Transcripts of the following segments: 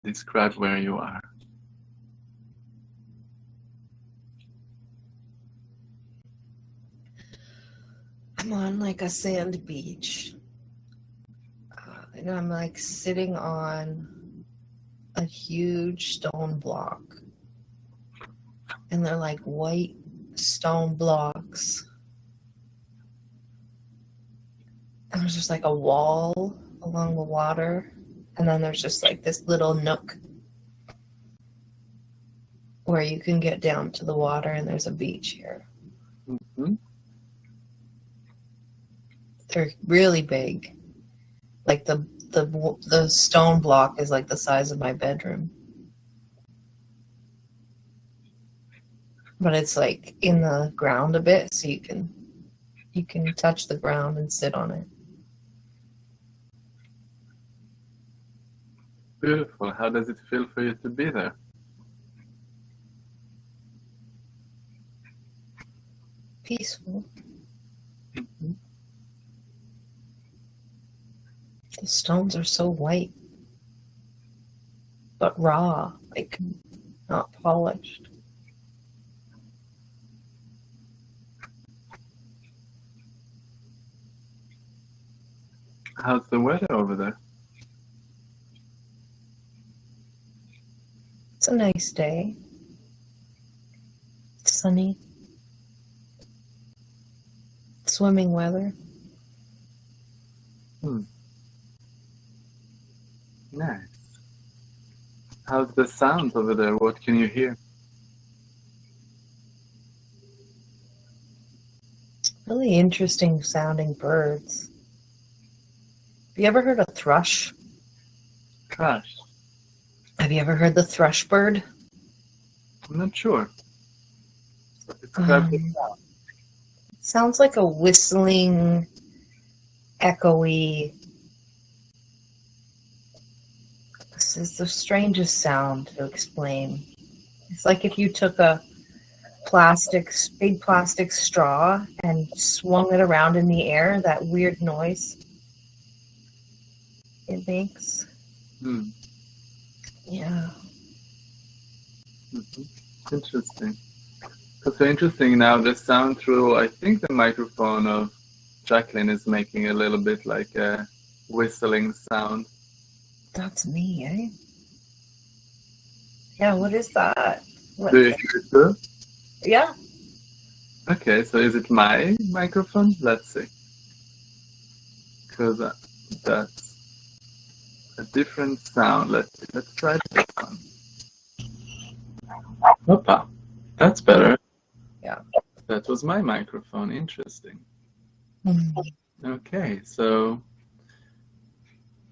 describe where you are. I'm on like a sand beach. And I'm like sitting on a huge stone block. And they're like white stone blocks. And there's just like a wall along the water. And then there's just like this little nook where you can get down to the water, and there's a beach here. Mm-hmm. They're really big. Like the stone block is like the size of my bedroom. But it's like in the ground a bit, so you can touch the ground and sit on it. Beautiful. How does it feel for you to be there? Peaceful. Mm-hmm. The stones are so white, but raw, like not polished. How's the weather over there? It's a nice day. Sunny. Swimming weather. Nice. How's the sound over there? What can you hear? Really interesting sounding birds. Have you ever heard a thrush? Thrush? Have you ever heard the thrush bird? I'm not sure. Describe the sound. It sounds like a whistling, echoey. This is the strangest sound to explain. It's like if you took a big plastic straw and swung it around in the air, that weird noise it makes. Yeah. Mm-hmm. Interesting. It's so interesting now, the sound through, I think the microphone of Jacqueline is making a little bit like a whistling sound. That's me, eh? Yeah, what is that? Do you hear it too? Yeah. Okay, so is it my microphone? Let's see. Because that's a different sound. Let's try this one. Opa, that's better. Yeah. That was my microphone. Interesting. Mm-hmm. Okay, so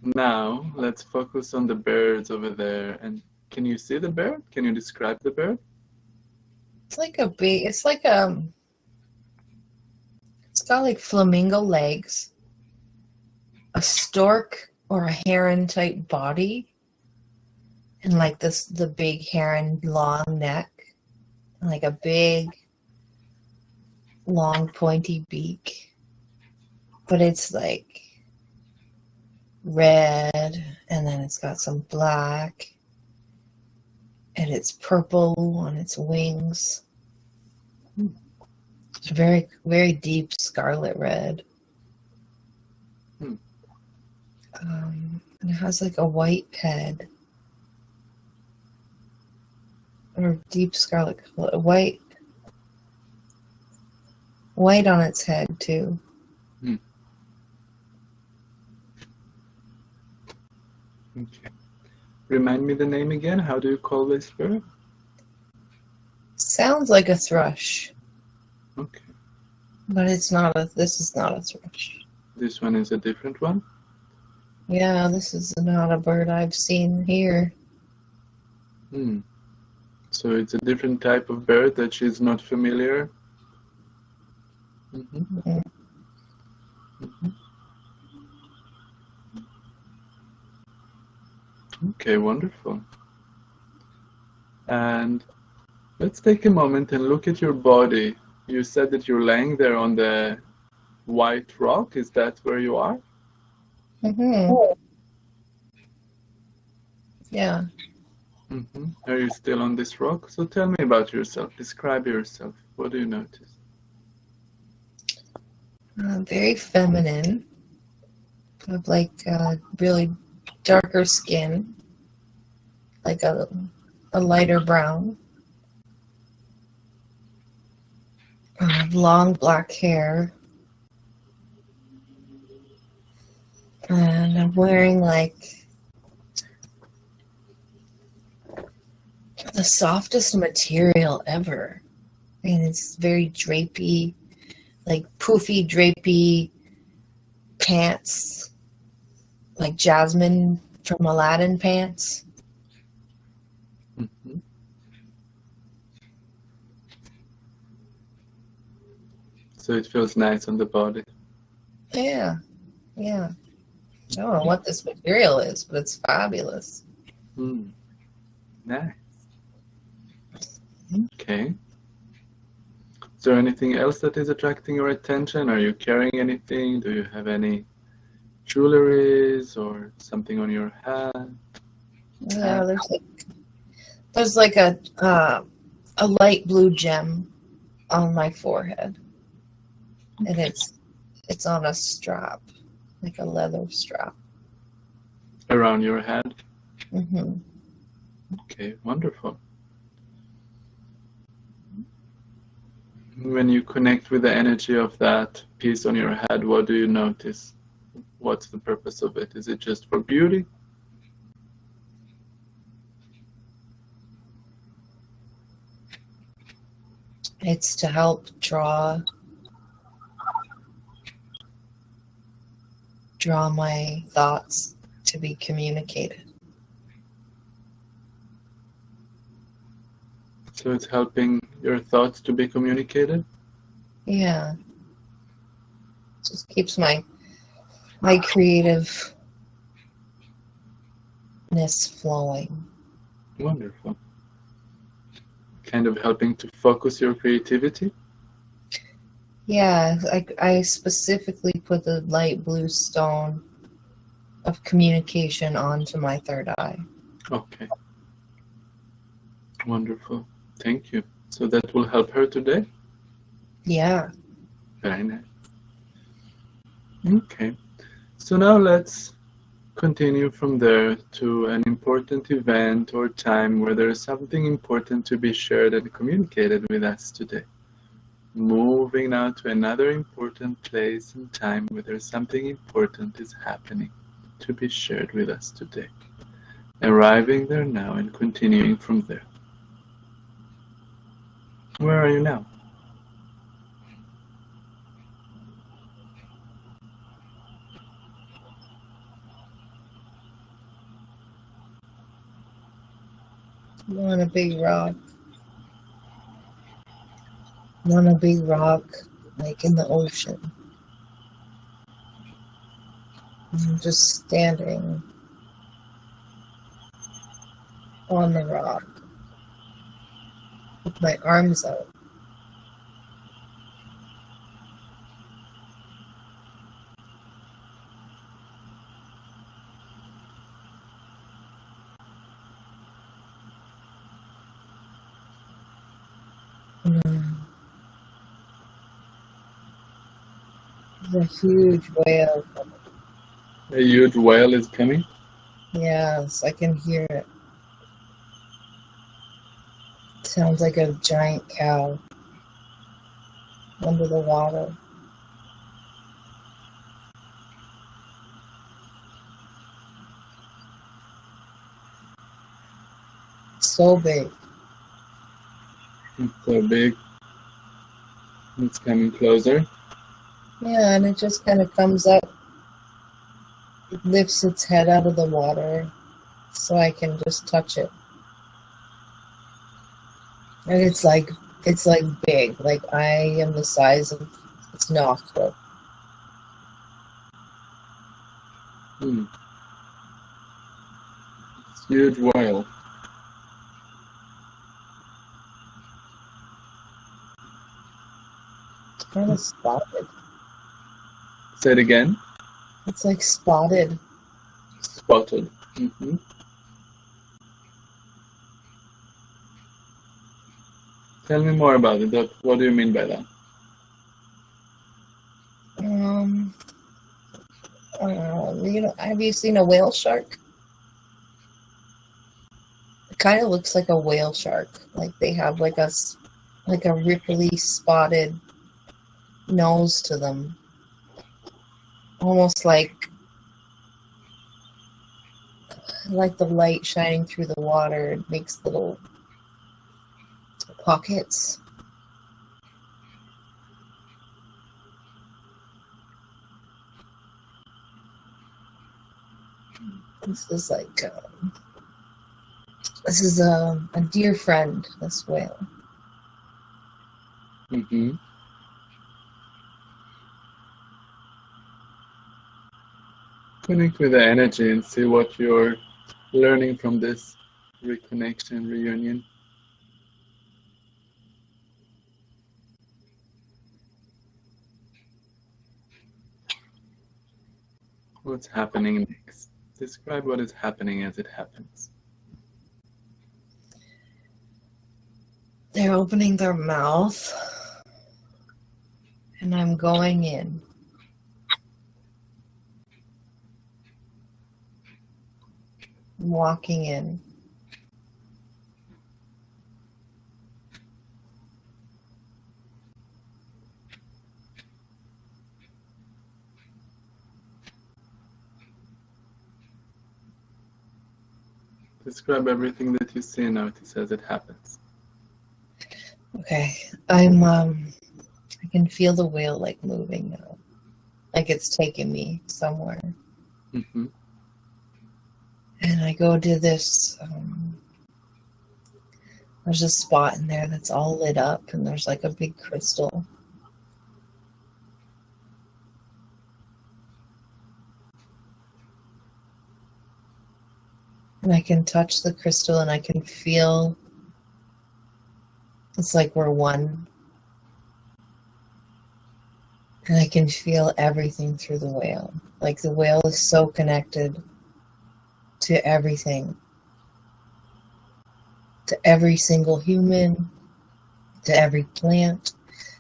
now let's focus on the birds over there. And can you see the bird? Can you describe the bird? It's got like flamingo legs, a stork or a heron type body, and like the big heron long neck, and like a big long pointy beak. But it's like red, and then it's got some black, and it's purple on its wings. It's very, very deep scarlet red. And it has like a white head. Or deep scarlet color. White on its head too. Okay. Remind me the name again. How do you call this bird? Sounds like a thrush. Okay. But this is not a thrush. This one is a different one? Yeah, this is not a bird I've seen here. So it's a different type of bird that she's not familiar. Mm-hmm. Mm-hmm. Okay, wonderful. And let's take a moment and look at your body. You said that you're laying there on the white rock. Is that where you are? Mm-hmm. Yeah. Are you still on this rock? So tell me about yourself. Describe yourself. What do you notice? Very feminine. Have like really darker skin, like a lighter brown. Long black hair. And I'm wearing like the softest material ever. I mean, it's very drapey, like poofy, drapey pants, like Jasmine from Aladdin pants. Mhm. So it feels nice on the body. Yeah, yeah. I don't know what this material is, but it's fabulous. Nice. Okay. Is there anything else that is attracting your attention? Are you carrying anything? Do you have any jewelries or something on your hand? Yeah, there's like a light blue gem on my forehead, and it's on a strap, like a leather strap. Around your head? Mm-hmm. Okay, wonderful. When you connect with the energy of that piece on your head, what do you notice? What's the purpose of it? Is it just for beauty? It's to help draw my thoughts to be communicated. So it's helping your thoughts to be communicated? Yeah. Just keeps my creativeness flowing. Wonderful. Kind of helping to focus your creativity? Yeah, I specifically put the light blue stone of communication onto my third eye. Okay. Wonderful. Thank you. So that will help her today? Yeah. Very nice. Okay. So now let's continue from there to an important event or time where there is something important to be shared and communicated with us today. Moving now to another important place and time where there's something important is happening to be shared with us today. Arriving there now and continuing from there. Where are you now? I'm on a big rock. I'm on a big rock, like in the ocean. I'm just standing on the rock with my arms out. There's a huge whale coming. A huge whale is coming? Yes, I can hear it. Sounds like a giant cow under the water. So big. It's so big. It's coming closer. Yeah, and it just kind of comes up. It lifts its head out of the water so I can just touch it. And it's like big. Like I am the size of its nostril. It's a huge whale. It's kind of spotted. Say it again. It's like spotted. Spotted. Tell me more about it. What do you mean by that? Have you seen a whale shark? It kind of looks like a whale shark. Like they have like a ripply spotted nose to them. Almost like the light shining through the water. It makes little pockets. This is like a dear friend, this whale. Mm-hmm. Connect with the energy and see what you're learning from this reconnection, reunion. What's happening next? Describe what is happening as it happens. They're opening their mouth, and I'm going in. I'm walking in. Describe everything that you see and notice as it happens. Okay, I can feel the whale like moving now, like it's taking me somewhere. Mm-hmm. And I go to this. There's a spot in there that's all lit up, and there's like a big crystal. And I can touch the crystal, and I can feel. It's like we're one. And I can feel everything through the whale. Like the whale is so connected to everything. To every single human, to every plant,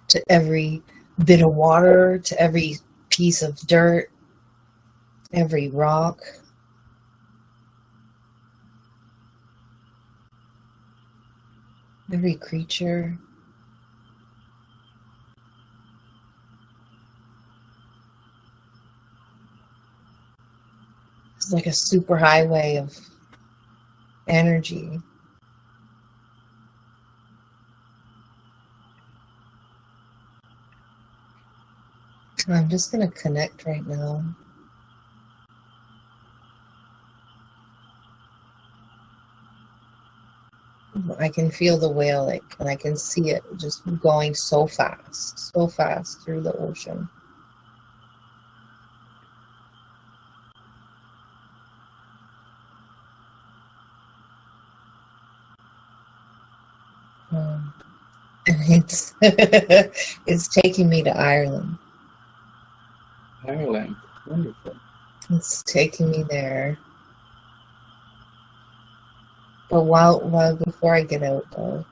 to every bit of water, to every piece of dirt, every rock. Every creature. It's like a super highway of energy. I'm just going to connect right now. I can feel the whale, and I can see it just going so fast through the ocean. And it's it's taking me to Ireland. Ireland, wonderful. It's taking me there. But while before I get out though,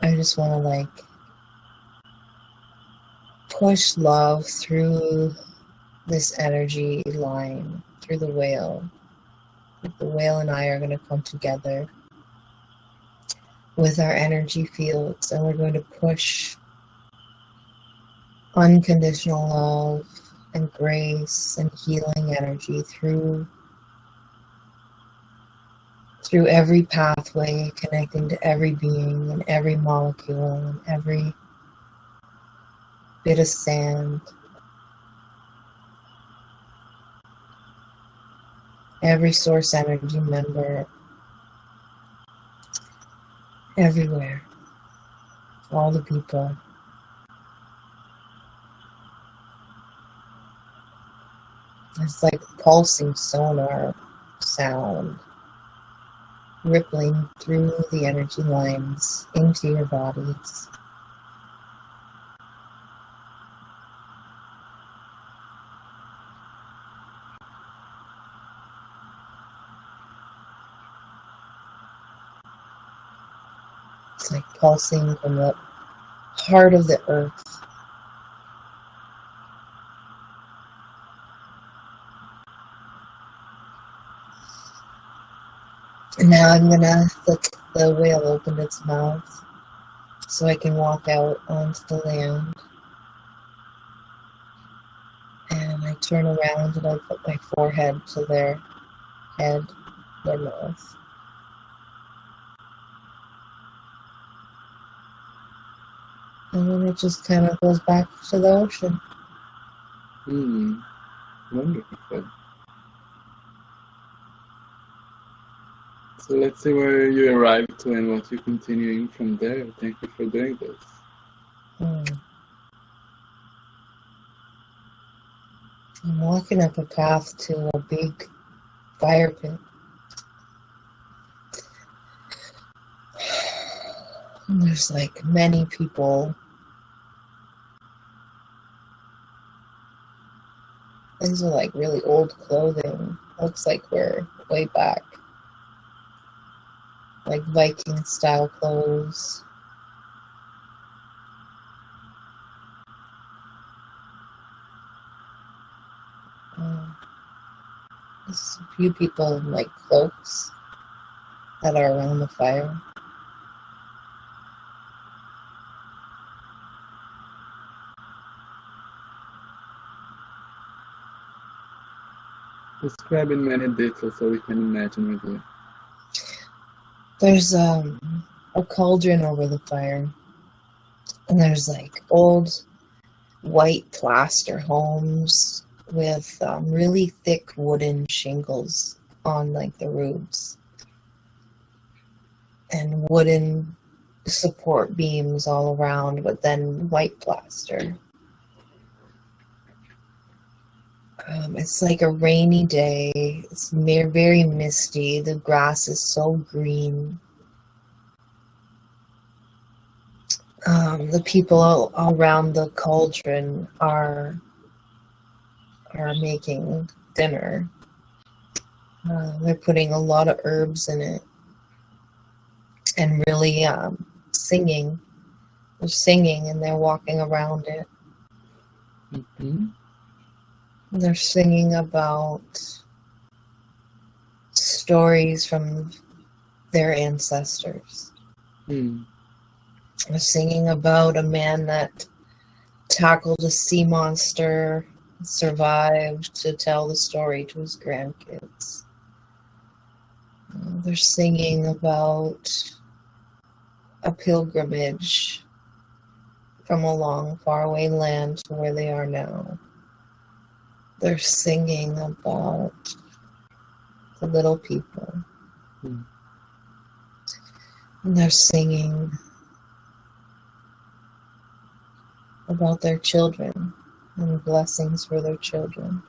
I just want to push love through this energy line, through the whale. Like the whale and I are going to come together with our energy fields, and we're going to push unconditional love and grace and healing energy through every pathway, connecting to every being and every molecule and every bit of sand, every source energy member, everywhere, all the people. It's like pulsing sonar sound rippling through the energy lines into your bodies. It's like pulsing from the heart of the earth. And now I'm gonna let the whale open its mouth so I can walk out onto the land. And I turn around and I put my forehead to their head, their mouth. And then it just kind of goes back to the ocean. Wonderful. So let's see where you arrived to and what you're continuing from there. Thank you for doing this. I'm walking up a path to a big fire pit. And there's like many people. These are like really old clothing. Looks like we're way back. Like Viking style clothes. There's a few people in like cloaks that are around the fire. Describe in many details so we can imagine with you. There's a cauldron over the fire. And there's like old white plaster homes with really thick wooden shingles on like the roofs. And wooden support beams all around, but then white plaster. It's like a rainy day. It's very misty. The grass is so green. The people all around the cauldron are making dinner. They're putting a lot of herbs in it and really singing. They're singing and they're walking around it. They're singing about stories from their ancestors. They're singing about a man that tackled a sea monster, survived to tell the story to his grandkids. They're singing about a pilgrimage from a long, faraway land to where they are now. They're singing about the little people. And they're singing about their children and blessings for their children.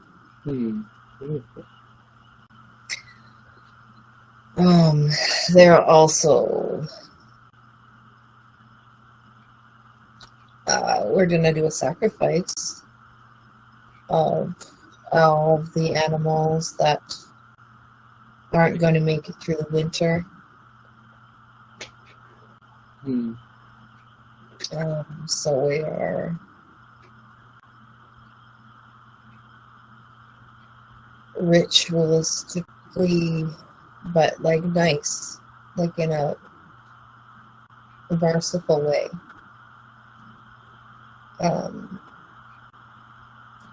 They're also we're gonna do a sacrifice of all of the animals that aren't going to make it through the winter. So we are ritualistically, but like nice, like in a merciful way.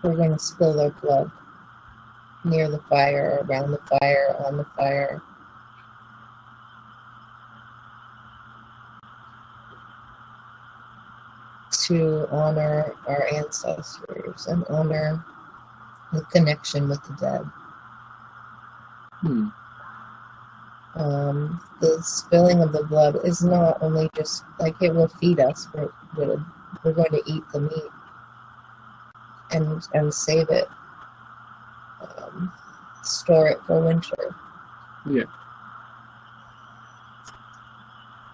We're going to spill their blood near the fire, around the fire, on the fire. To honor our ancestors and honor the connection with the dead. The spilling of the blood is not only just like it will feed us, we're going to eat the meat and save it, store it for winter.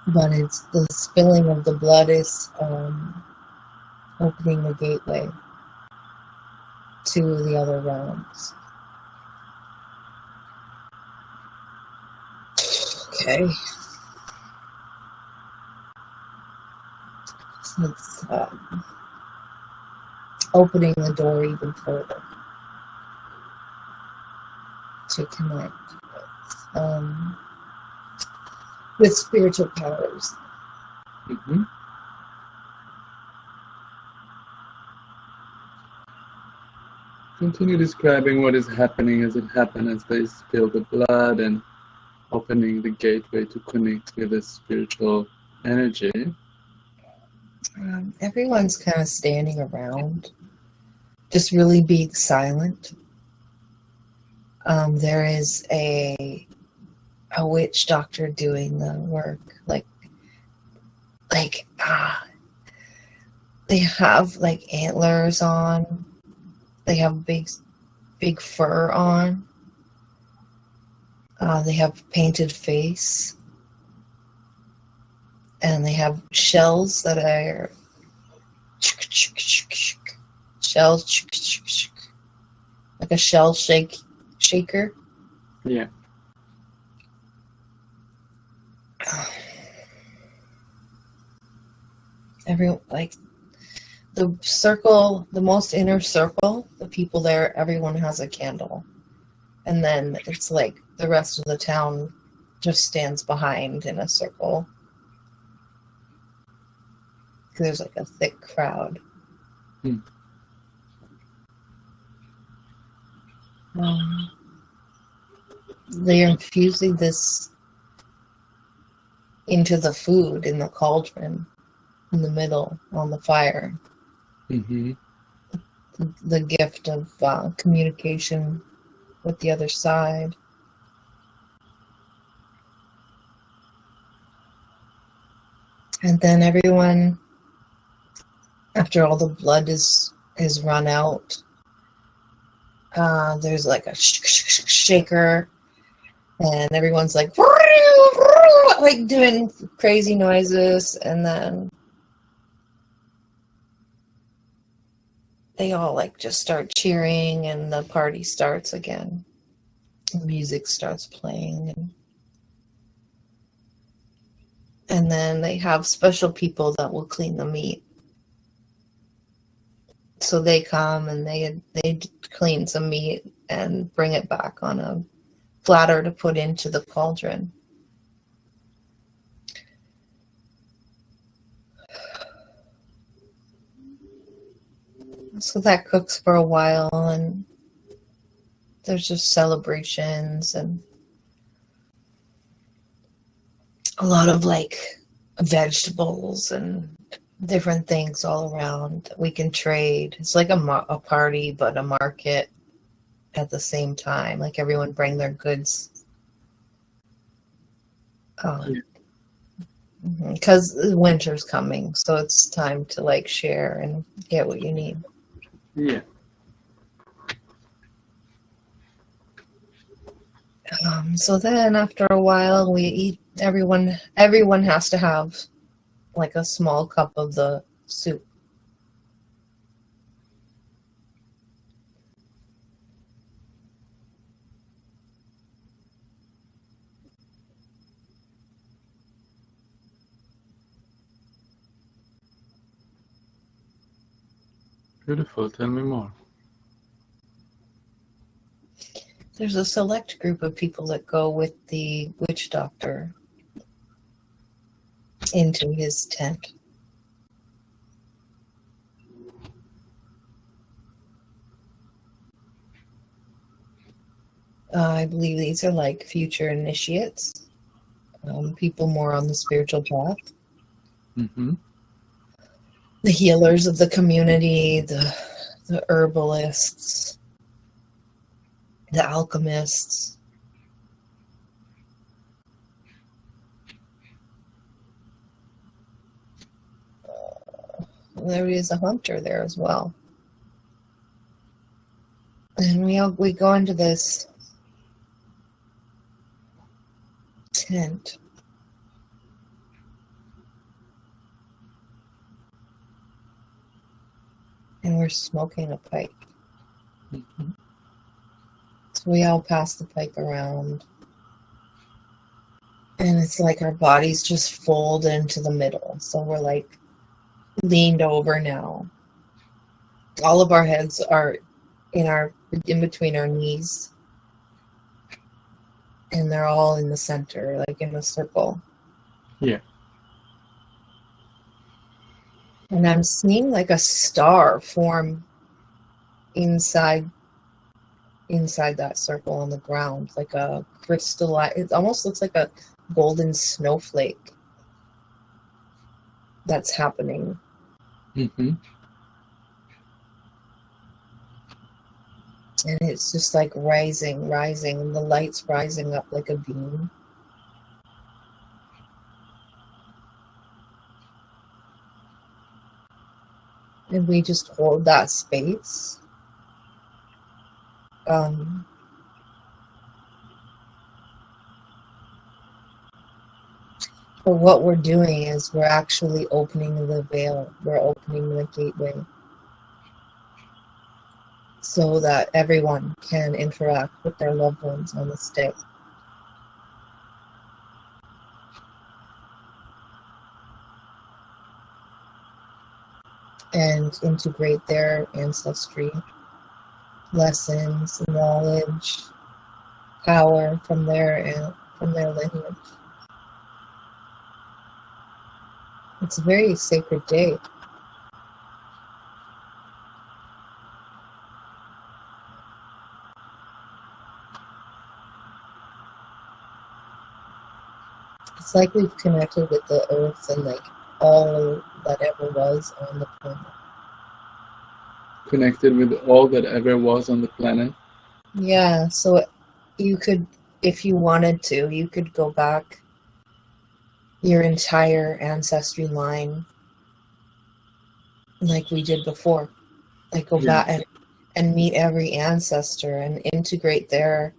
But it's the spilling of the blood is opening the gateway to the other realms. Okay. It's opening the door even further to connect with spiritual powers. Mm-hmm. Continue describing what is happening as it happens as they spill the blood and opening the gateway to connect with the spiritual energy. Everyone's kind of standing around, just really being silent. There is a witch doctor doing the work, they have like antlers on. They have big fur on. They have painted face. And they have shells that are shells, like a shell shaker. Yeah. The circle, the most inner circle, the people there, everyone has a candle. And then it's like the rest of the town just stands behind in a circle. There's like a thick crowd. They're infusing this into the food in the cauldron in the middle on the fire. Mm-hmm. The gift of communication with the other side. And then everyone, after all the blood is run out, there's like a shaker, and everyone's like doing crazy noises, and then they all like just start cheering, and the party starts again. The music starts playing, and then they have special people that will clean the meat. So they come and they clean some meat and bring it back on a platter to put into the cauldron. So that cooks for a while, and there's just celebrations and a lot of like vegetables and different things all around that we can trade. It's like a party, but a market at the same time. Like everyone bring their goods. Because winter's coming, so it's time to like share and get what you need. Yeah. So then after a while we eat. Everyone has to have like a small cup of the soup. Beautiful. Tell me more. There's a select group of people that go with the witch doctor into his tent. I believe these are like future initiates, people more on the spiritual path. Mm-hmm. The healers of the community, the herbalists, the alchemists. There is a hunter there as well. And we go into this tent. And we're smoking a pipe. Mm-hmm. So we all pass the pipe around. And it's like our bodies just fold into the middle. So we're like leaned over now. All of our heads are in between our knees, and they're all in the center, like in a circle. Yeah. And I'm seeing like a star form inside that circle on the ground, like a crystalline. It almost looks like a golden snowflake that's happening. Mm-hmm. And it's just like rising, and the light's rising up like a beam. And we just hold that space. But what we're doing is we're actually opening the veil. We're opening the gateway so that everyone can interact with their loved ones on this day. And integrate their ancestry, lessons, knowledge, power from their lineage. It's a very sacred day. It's like we've connected with the earth and like all that ever was on the planet. Connected with all that ever was on the planet. Yeah, so you could, if you wanted to, you could go back your entire ancestry line like we did before. Like go back and meet every ancestor and integrate their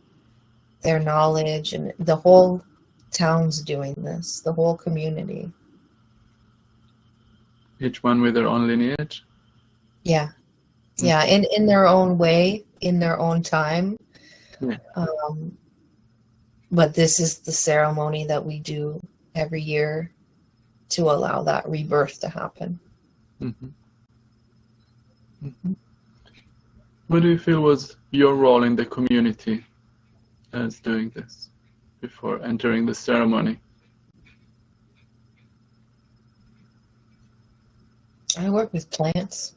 knowledge, and the whole town's doing this, the whole community. Each one with their own lineage. Yeah. Yeah, in their own way, in their own time. Yeah. But this is the ceremony that we do every year to allow that rebirth to happen. Mm-hmm. Mm-hmm. What do you feel was your role in the community as doing this before entering the ceremony? I work with plants.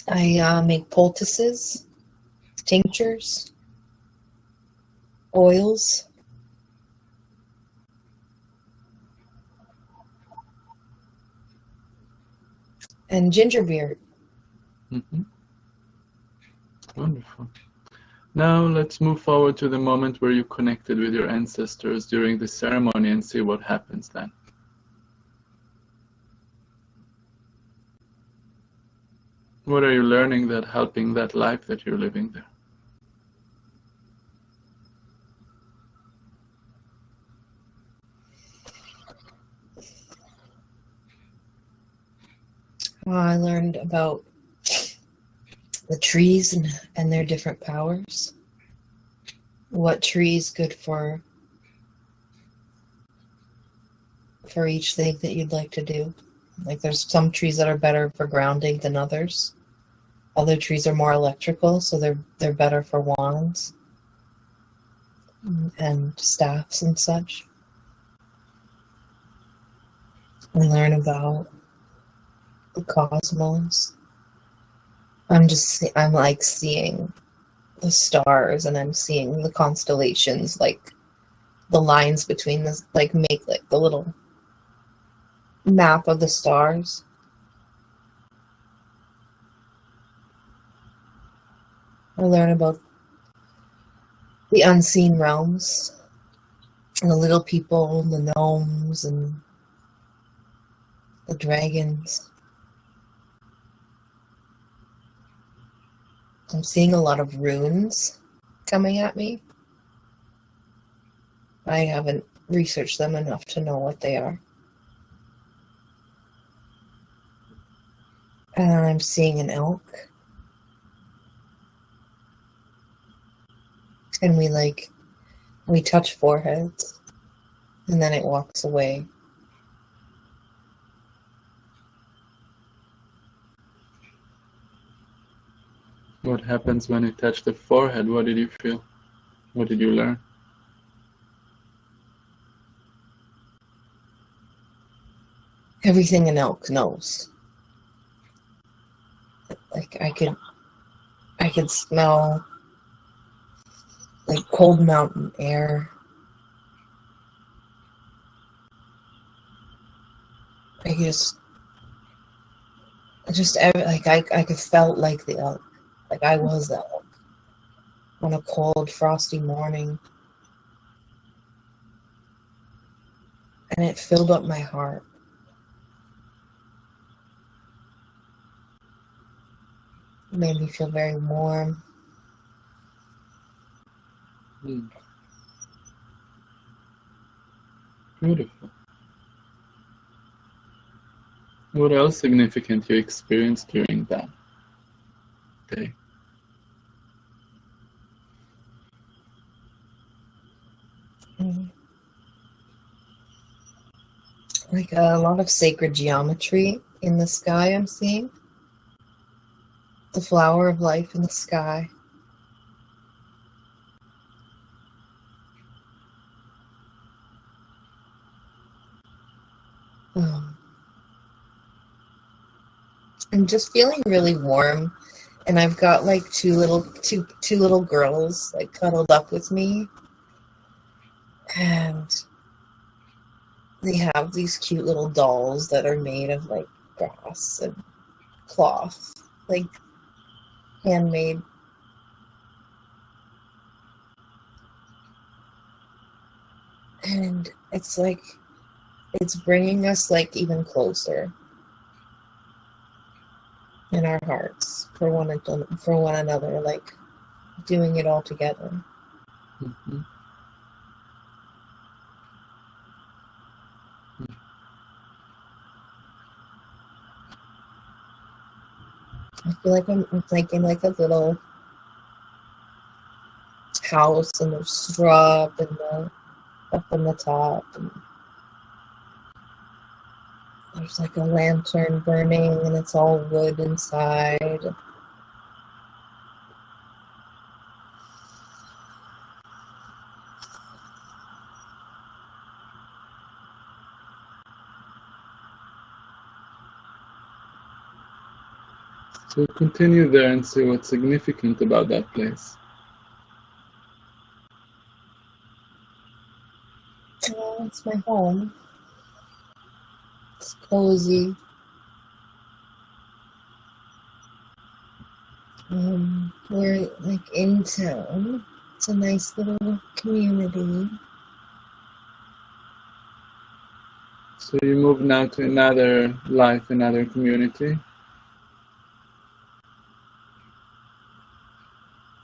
I make poultices, tinctures, oils. And ginger beer. Mm-hmm. Wonderful. Now let's move forward to the moment where you connected with your ancestors during the ceremony and see what happens then. What are you learning that helping that life that you're living there? I learned about the trees and their different powers. What tree is good for each thing that you'd like to do. Like there's some trees that are better for grounding than others. Other trees are more electrical, so they're better for wands and staffs and such. And learn about the cosmos. I'm like seeing the stars, and I'm seeing the constellations, like the lines between the, like make like the little map of the stars. I learn about the unseen realms, and the little people, and the gnomes, and the dragons. I'm seeing a lot of runes coming at me. I haven't researched them enough to know what they are. And I'm seeing an elk. And we like We touch foreheads, and then it walks away. What happens when you touch the forehead? What did you feel? What did you learn? Everything an elk knows. Like I could smell like cold mountain air. I could felt like the elk, like I was the elk on a cold, frosty morning, and it filled up my heart. It made me feel very warm. Beautiful. What else significant you experienced during that day? Like a lot of sacred geometry in the sky I'm seeing. The flower of life in the sky. I'm just feeling really warm, and I've got like two little girls like cuddled up with me, and they have these cute little dolls that are made of like grass and cloth, like handmade. And it's like it's bringing us like even closer in our hearts for one another, like doing it all together. Mm-hmm. I feel like I'm like in like a little house, and there's straw up in the top, and there's like a lantern burning, and it's all wood inside. So continue there and see what's significant about that place. Well, it's my home. It's cozy. We're like in town. It's a nice little community. So you move now to another life, another community.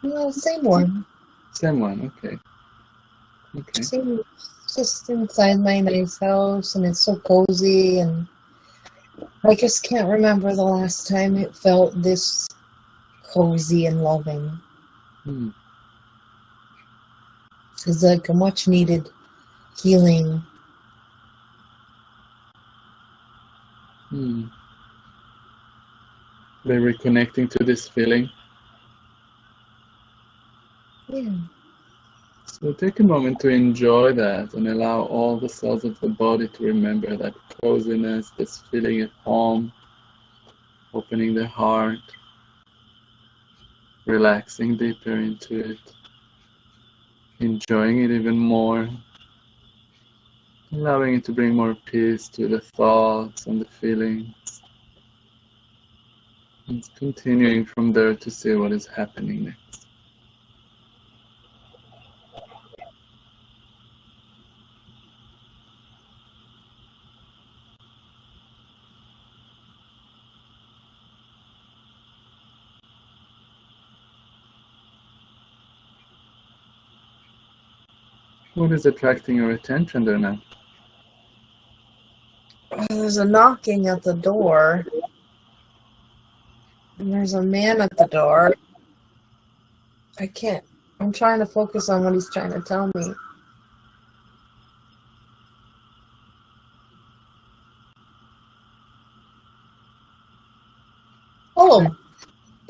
Well, same one. Same one, okay. Okay. Same, just inside my nice house, and it's so cozy, and I just can't remember the last time it felt this cozy and loving. It's like a much needed healing. By reconnecting to this feeling. Yeah. So take a moment to enjoy that and allow all the cells of the body to remember that coziness, this feeling at home, opening the heart, relaxing deeper into it, enjoying it even more, allowing it to bring more peace to the thoughts and the feelings, and continuing from there to see what is happening next. What is attracting your attention there now? There's a knocking at the door. And there's a man at the door. I'm trying to focus on what he's trying to tell me.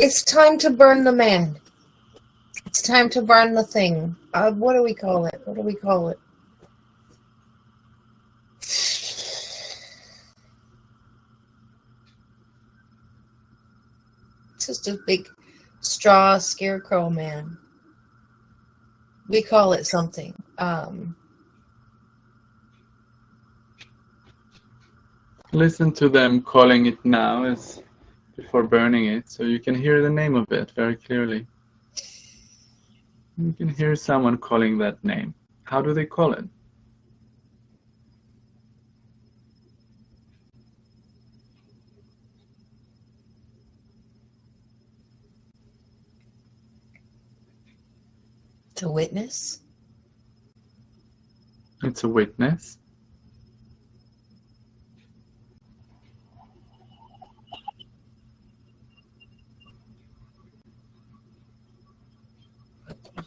It's time to burn the man. It's time to burn the thing. What do we call it? What do we call it? It's just a big straw scarecrow man. We call it something. Listen to them calling it now as before burning it, so you can hear the name of it very clearly. You can hear someone calling that name. How do they call it? The witness? It's a witness.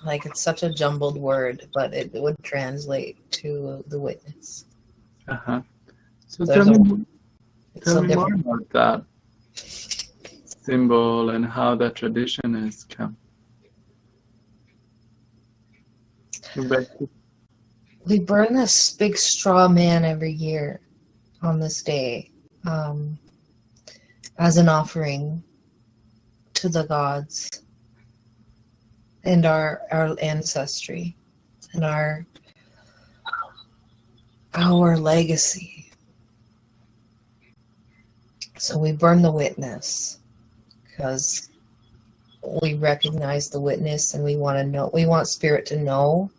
Like, it's such a jumbled word, but it would translate to the witness. Uh-huh. So There's tell me so more different. about that symbol and how that tradition has come. We burn this big straw man every year on this day as an offering to the gods and our ancestry and our legacy. So we burn the witness because we recognize the witness, and we want spirit to know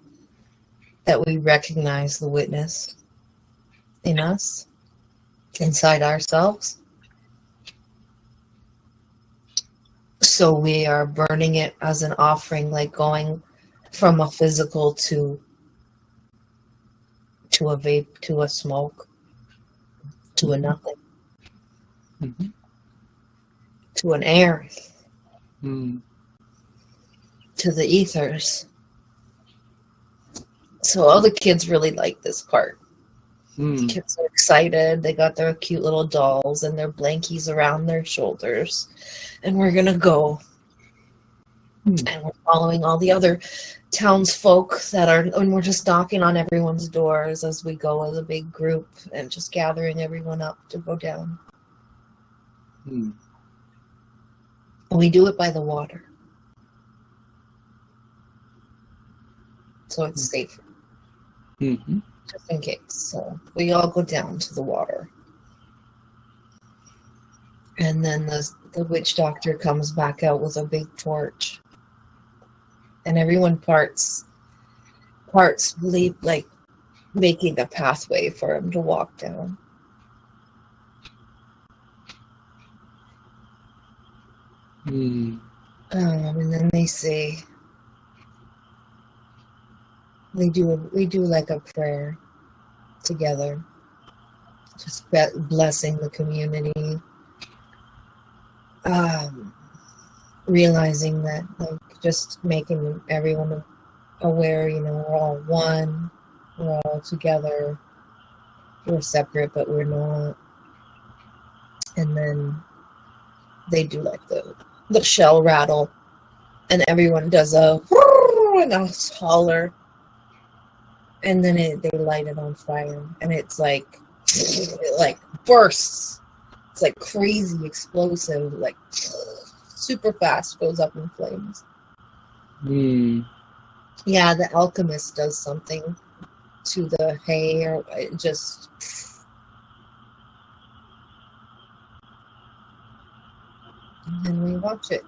that we recognize the witness in us, inside ourselves. So we are burning it as an offering, like going from a physical to a vape, to a smoke, to a nothing, Mm-hmm. to an air, Mm. to the ethers. So all the kids really like this part. Mm. Kids are excited. They got their cute little dolls and their blankies around their shoulders. And we're going to go. And we're following all the other townsfolk and we're just knocking on everyone's doors as we go as a big group and just gathering everyone up to go down. Mm. We do it by the water. So it's safer. Mm-hmm. Just in case. So we all go down to the water. And then the witch doctor comes back out with a big torch. And everyone parts believe, like, making a pathway for him to walk down. Mm. And then they say, we do like a prayer together, just blessing the community, realizing that, like, just making everyone aware, we're all one, we're all together, we're separate, but we're not. And then they do like the shell rattle, and everyone does a and a holler, and then they light it on fire, and it's like it like bursts. It's like crazy explosive, like super fast, goes up in flames. Mm. Yeah, the alchemist does something to the hay, or it just. And then we watch it.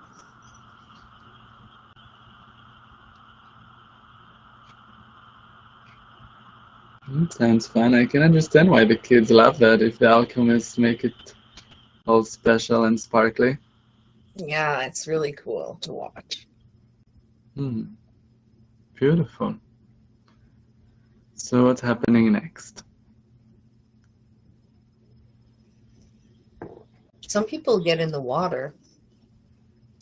Sounds fun. I can understand why the kids love that if the alchemists make it all special and sparkly. Yeah, it's really cool to watch. Mm. Beautiful. So what's happening next? Some people get in the water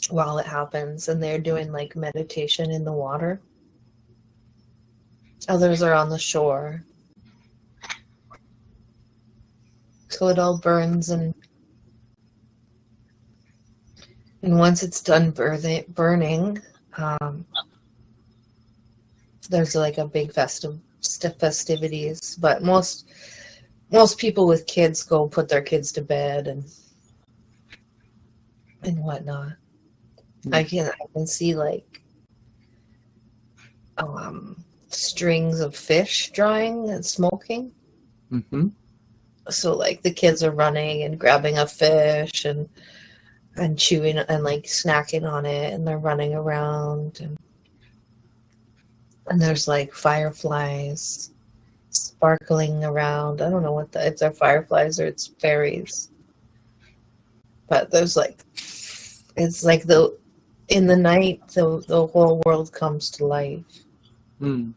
while it happens, and they're doing like meditation in the water. Others are on the shore. So it all burns, and And once it's done burning, there's like a big festivities. But most people with kids go put their kids to bed and whatnot. I can see like strings of fish drying and smoking. Mm-hmm. So like the kids are running and grabbing a fish and chewing and like snacking on it, and they're running around, and there's like fireflies sparkling around. I don't know if they're fireflies or it's fairies, but there's like, it's like in the night the whole world comes to life. On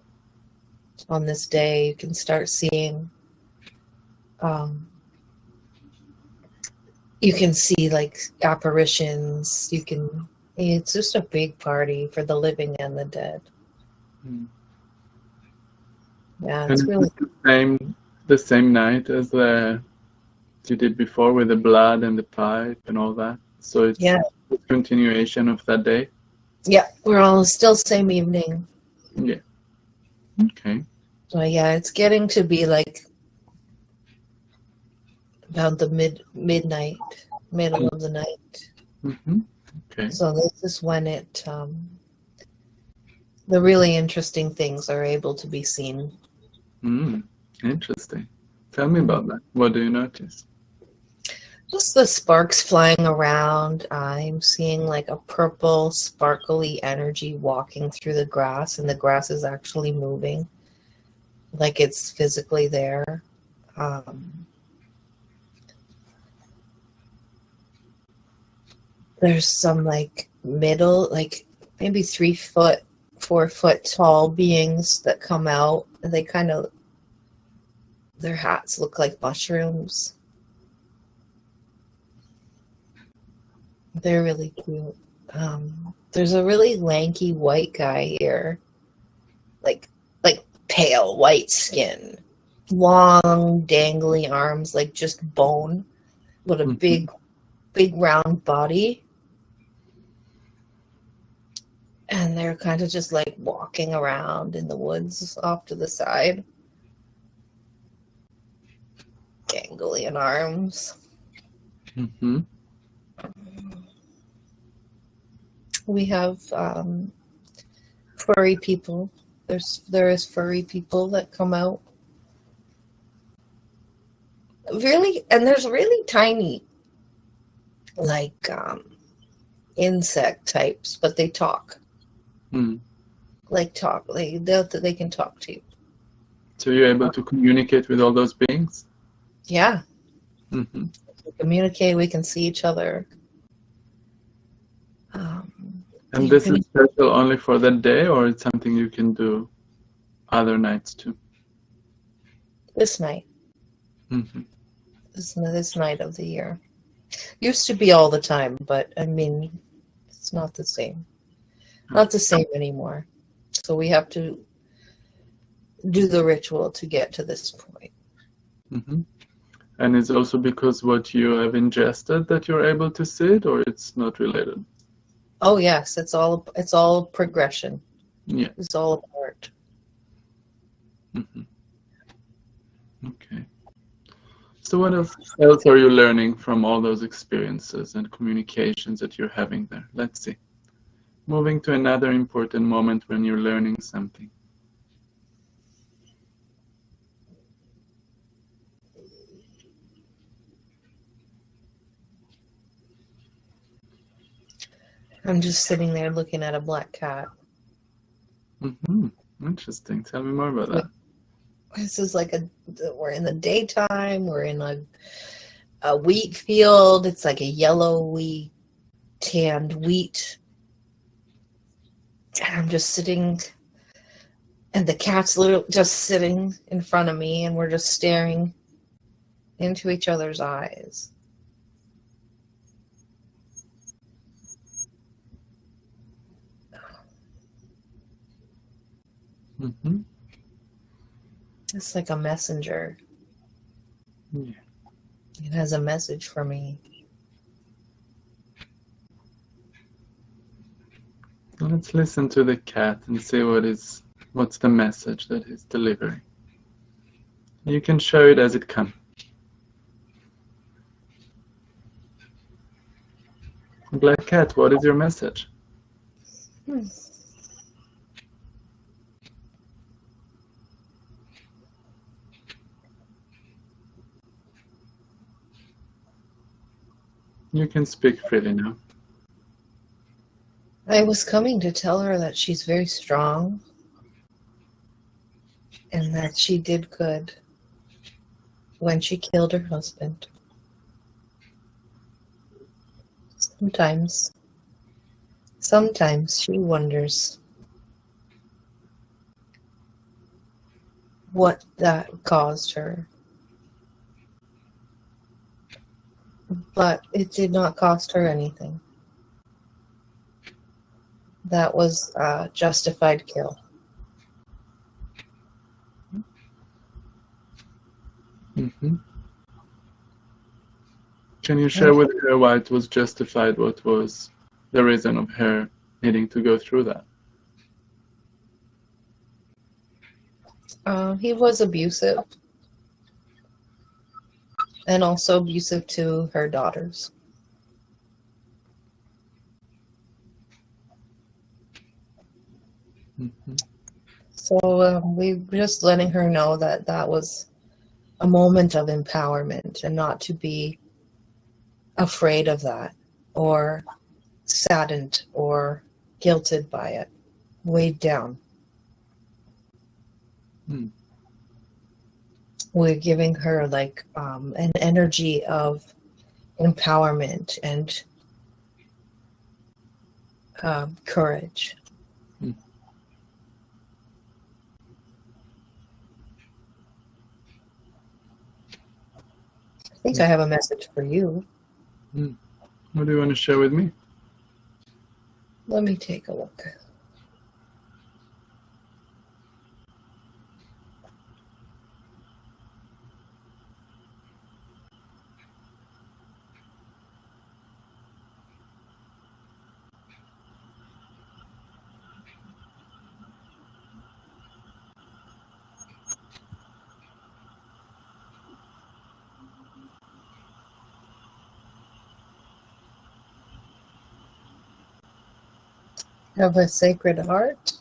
this day you can start seeing, you can see like apparitions. It's just a big party for the living and the dead. Yeah, it's And really the same night as you did before, with the blood and the pipe and all that. So it's a continuation of that day. Yeah, we're all still same evening. Yeah. Okay. So yeah, it's getting to be like about the middle of the night. Mm-hmm. Okay. So this is when the really interesting things are able to be seen. Interesting. Tell me about that. What do you notice? Just the sparks flying around. I'm seeing like a purple, sparkly energy walking through the grass, and the grass is actually moving, like it's physically there. There's some like middle, like maybe 3 foot, 4 foot tall beings that come out, and their hats look like mushrooms. They're really cute. There's a really lanky white guy here, like pale white skin, long dangly arms, like just bone, with a big round body. And they're kind of just like walking around in the woods off to the side. Ganglion arms. Mm-hmm. We have furry people. There is furry people that come out. Really, and there's really tiny, like insect types, but they talk. They can talk to you. So you're able to communicate with all those beings? Yeah. Mm-hmm. We communicate. We can see each other. And this is special only for that day, or it's something you can do other nights too? This night. Mm-hmm. This night of the year. Used to be all the time, but I mean, it's not the same. Not the same anymore. So we have to do the ritual to get to this point. Mm-hmm. And it's also because what you have ingested that you're able to see it, or it's not related? Oh yes, it's all progression. Yeah. It's all a part. Mm-hmm. Okay. So what else are you learning from all those experiences and communications that you're having there? Let's see. Moving to another important moment when you're learning something. I'm just sitting there looking at a black cat. Mm-hmm. Interesting. Tell me more about that. This is like we're in the daytime. We're in a wheat field. It's like a yellowy, tanned wheat. And I'm just sitting, and the cat's literally just sitting in front of me, and we're just staring into each other's eyes. Mm-hmm. It's like a messenger. Yeah. It has a message for me. Let's listen to the cat and see what's the message that he's delivering. You can share it as it comes. Black cat, what is your message? You can speak freely now. I was coming to tell her that she's very strong and that she did good when she killed her husband. Sometimes she wonders what that caused her. But it did not cost her anything. That was a justified kill. Mm-hmm. Can you share with her why it was justified? What was the reason of her needing to go through that? He was abusive. And also abusive to her daughters. Mm-hmm. So we're just letting her know that that was a moment of empowerment and not to be afraid of that or saddened or guilted by it, weighed down. Mm. We're giving her like an energy of empowerment and courage. Mm. I think I have a message for you. Mm. What do you want to share with me? Let me take a look. Have a sacred heart?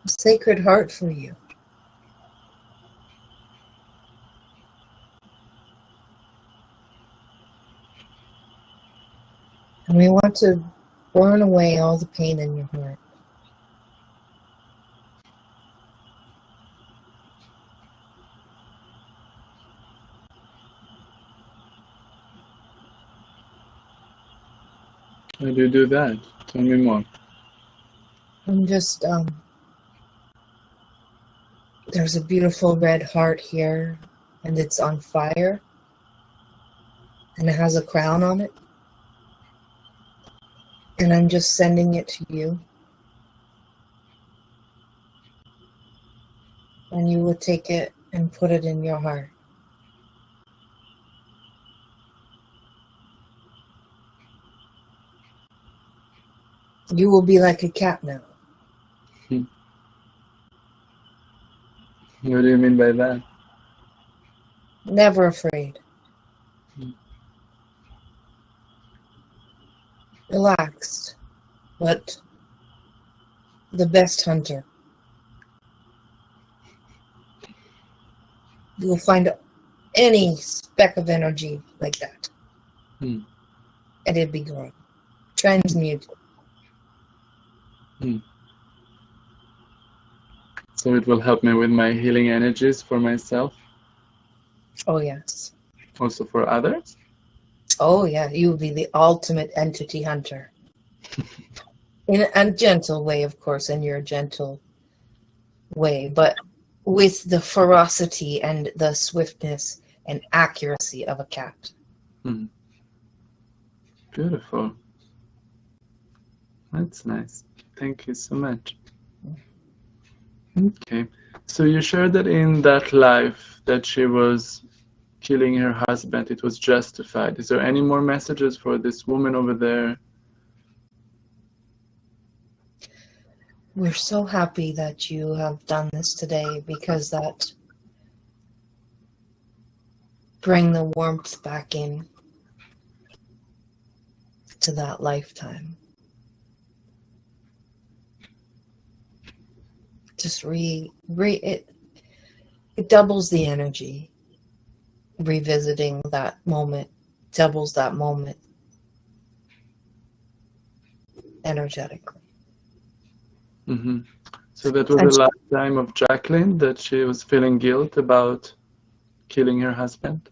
A sacred heart for you. And we want to burn away all the pain in your heart. How do you do that? Tell me more. I'm just, there's a beautiful red heart here, and it's on fire, and it has a crown on it. And I'm just sending it to you. And you will take it and put it in your heart. You will be like a cat now. What do you mean by that? Never afraid. Relaxed, but the best hunter. You will find any speck of energy like that. And it'd be gone. Transmute. So it will help me with my healing energies for myself? Oh, yes. Also for others? Oh, yeah. You will be the ultimate entity hunter. In a gentle way, of course, in your gentle way, but with the ferocity and the swiftness and accuracy of a cat. Beautiful. That's nice. Thank you so much. Okay. So you shared that in that life that she was killing her husband, it was justified. Is there any more messages for this woman over there? We're so happy that you have done this today, because that bring the warmth back in to that lifetime. Just it doubles the energy. Revisiting that moment doubles that moment energetically. Mm-hmm. So that was the lifetime of Jacqueline, that she was feeling guilt about killing her husband?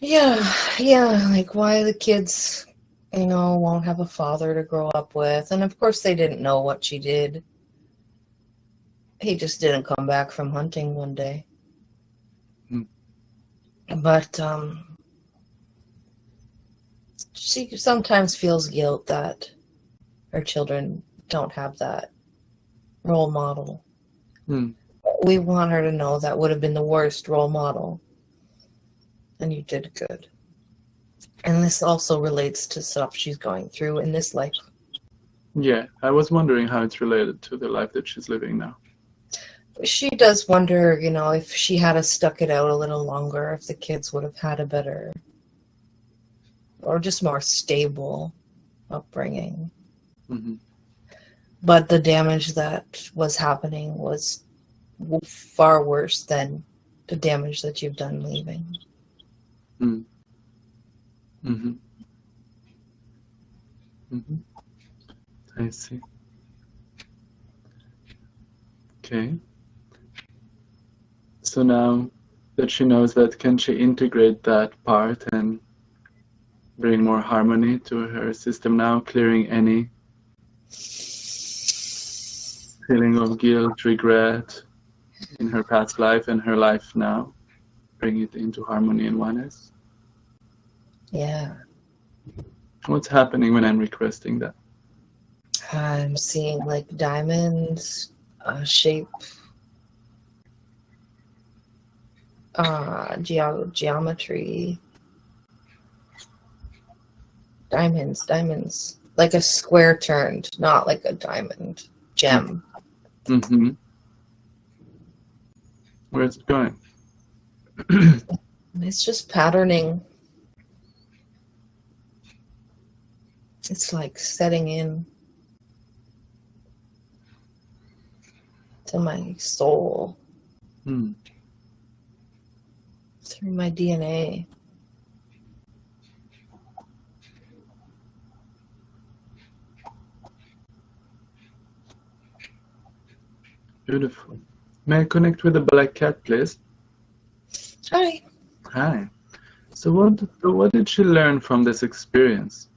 Yeah, like why the kids, won't have a father to grow up with. And of course they didn't know what she did. He just didn't come back from hunting one day. But she sometimes feels guilt that her children don't have that role model. We want her to know that would have been the worst role model, and you did good. And this also relates to stuff she's going through in this life. Yeah, I was wondering how it's related to the life that she's living now. She does wonder, if she had stuck it out a little longer, if the kids would have had a better or just more stable upbringing. Mm-hmm. But the damage that was happening was far worse than the damage that you've done leaving. Mm. Mm-hmm. Mm-hmm. I see. Okay. So now that she knows that, can she integrate that part and bring more harmony to her system now, clearing any feeling of guilt, regret in her past life and her life now? Bring it into harmony and oneness? Yeah. What's happening when I'm requesting that? I'm seeing like diamonds, shape, geometry. Diamonds. Like a square turned, not like a diamond. Gem. Mm-hmm. Where's it going? It's just patterning. It's like setting in to my soul. Through my DNA. Beautiful. May I connect with the black cat, please? Hi. Hi. So what did she learn from this experience?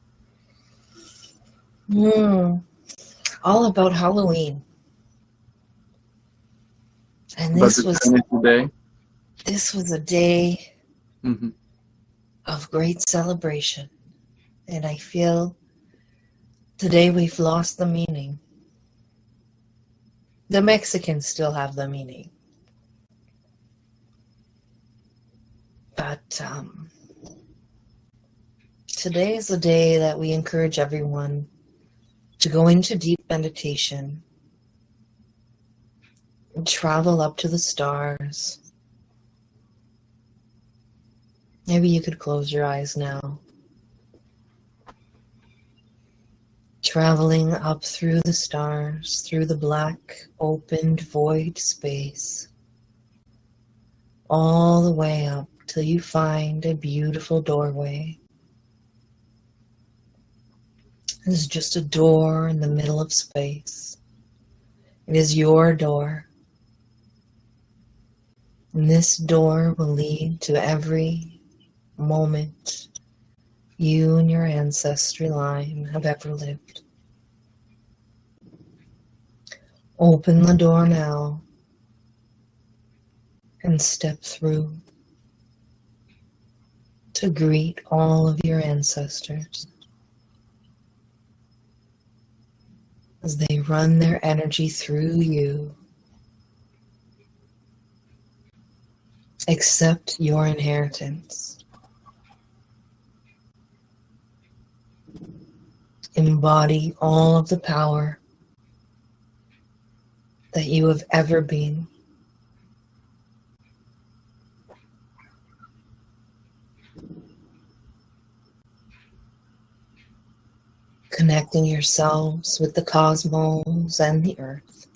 All about Halloween. And About the day? This was a day of great celebration. And I feel today we've lost the meaning. The Mexicans still have the meaning. But today is a day that we encourage everyone to go into deep meditation and travel up to the stars. Maybe you could close your eyes now. Traveling up through the stars, through the black, opened, void space, all the way up till you find a beautiful doorway. There's just a door in the middle of space. It is your door. And this door will lead to every moment you and your ancestry line have ever lived. Open the door now and step through to greet all of your ancestors as they run their energy through you. Accept your inheritance. Embody all of the power that you have ever been. Connecting yourselves with the cosmos and the earth.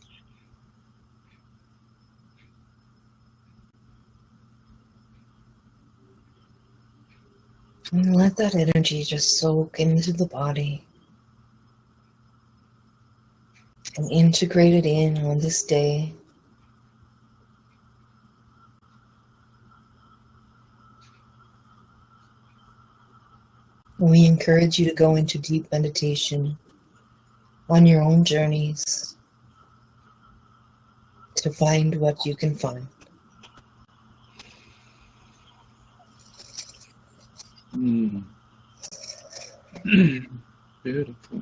And let that energy just soak into the body and integrate it in on this day. We encourage you to go into deep meditation on your own journeys to find what you can find. Beautiful.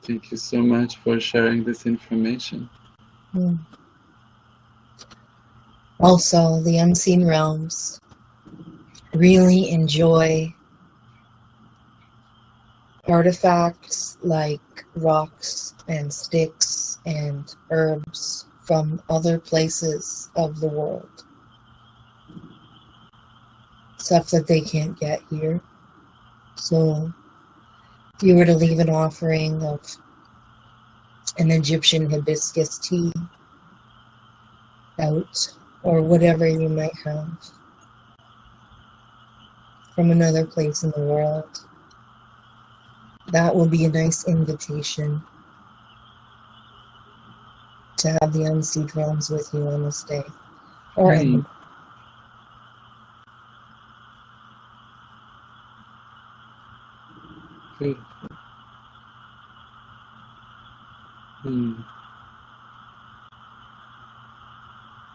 Thank you so much for sharing this information. Also, the unseen realms really enjoy artifacts like rocks and sticks and herbs from other places of the world. Stuff that they can't get here. So if you were to leave an offering of an Egyptian hibiscus tea out, or whatever you might have from another place in the world, that will be a nice invitation to have the unseen realms with you on this day. Or any. Good.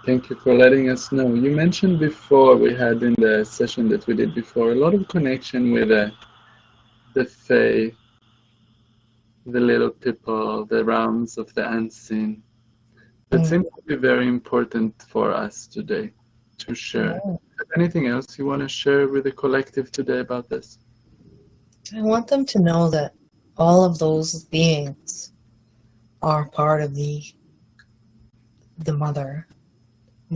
Thank you for letting us know. You mentioned before, we had in the session that we did before, a lot of connection with the Fae, the little people, the realms of the unseen. That seems to be very important for us today to share. Anything else you want to share with the collective today about this? I want them to know that all of those beings are part of the Mother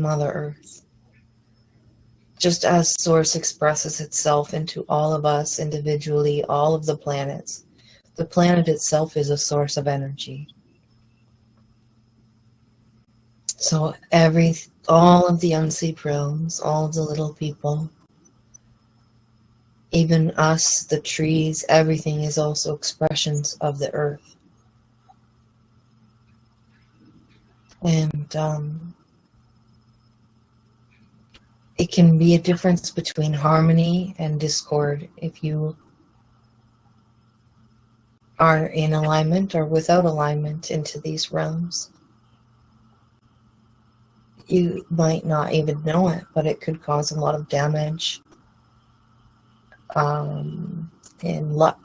Earth. Just as Source expresses itself into all of us individually, all of the planets, the planet itself is a source of energy. So all of the unseen realms, all of the little people, even us, the trees, everything is also expressions of the earth. And it can be a difference between harmony and discord if you are in alignment or without alignment into these realms. You might not even know it, but it could cause a lot of damage and luck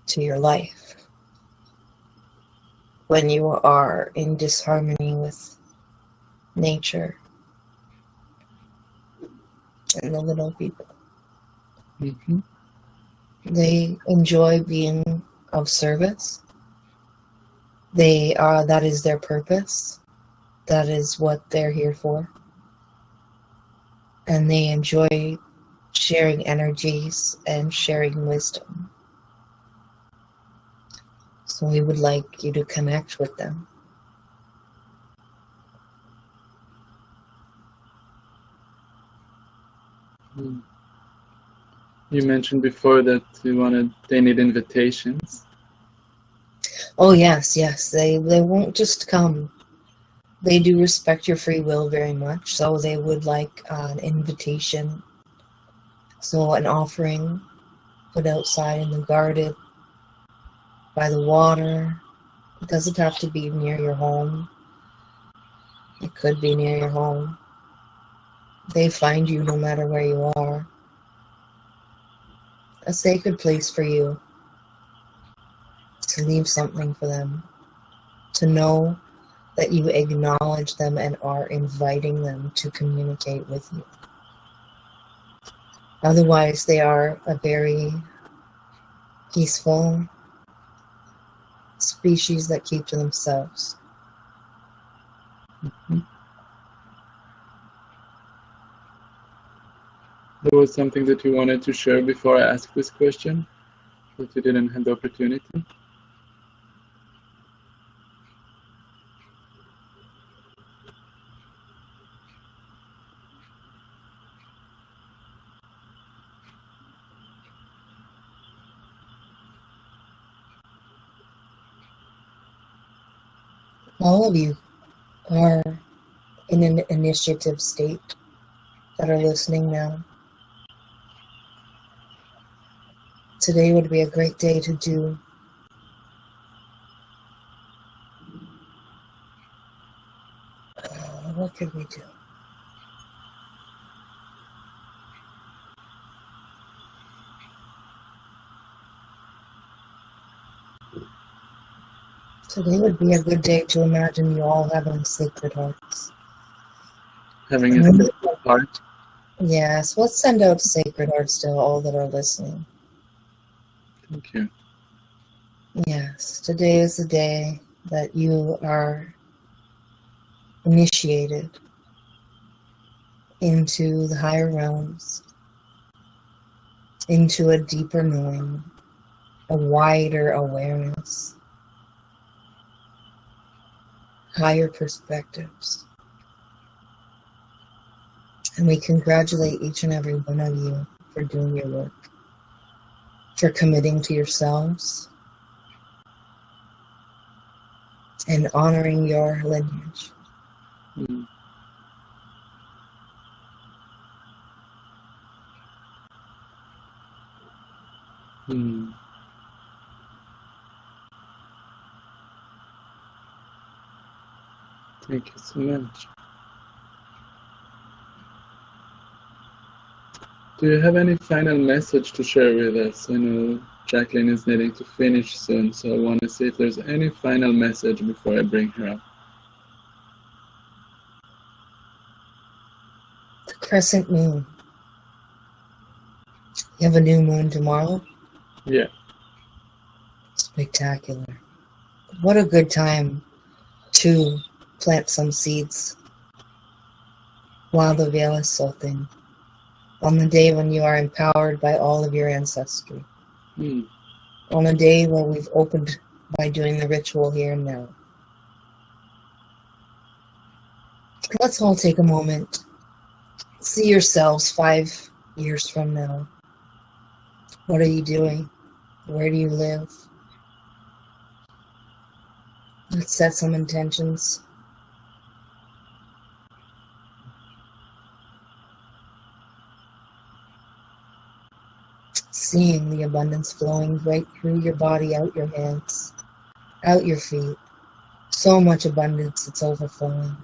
to your life when you are in disharmony with nature and the little people. They enjoy being of service. That is their purpose. That is what they're here for. And they enjoy sharing energies and sharing wisdom. So we would like you to connect with them. You mentioned before that they need invitations. Oh yes, they won't just come. They do respect your free will very much, so they would like an invitation. So an offering put outside in the garden, by the water. It doesn't have to be near your home. It could be near your home. They find you no matter where you are. A sacred place for you to leave something for them, to know that you acknowledge them and are inviting them to communicate with you. Otherwise, they are a very peaceful species that keep to themselves. There was something that you wanted to share before I asked this question, but you didn't have the opportunity? All of you are in an initiative state that are listening now. Today would be a great day to do what could we do? Today would be a good day to imagine you all having sacred hearts. Having a sacred heart? Yes, let's send out sacred hearts to all that are listening. Thank you. Yes, today is the day that you are initiated into the higher realms, into a deeper knowing, a wider awareness, higher perspectives. And we congratulate each and every one of you for doing your work, for committing to yourselves, and honoring your lineage. Mm. Mm. Thank you so much. Do you have any final message to share with us? I know Jacqueline is needing to finish soon, so I want to see if there's any final message before I bring her up. The crescent moon. You have a new moon tomorrow? Yeah. Spectacular. What a good time to plant some seeds while the veil is so thin. On the day when you are empowered by all of your ancestry. Mm. On a day where we've opened by doing the ritual here and now. Let's all take a moment. See yourselves 5 years from now. What are you doing? Where do you live? Let's set some intentions. Seeing the abundance flowing right through your body, out your hands, out your feet. So much abundance, it's overflowing.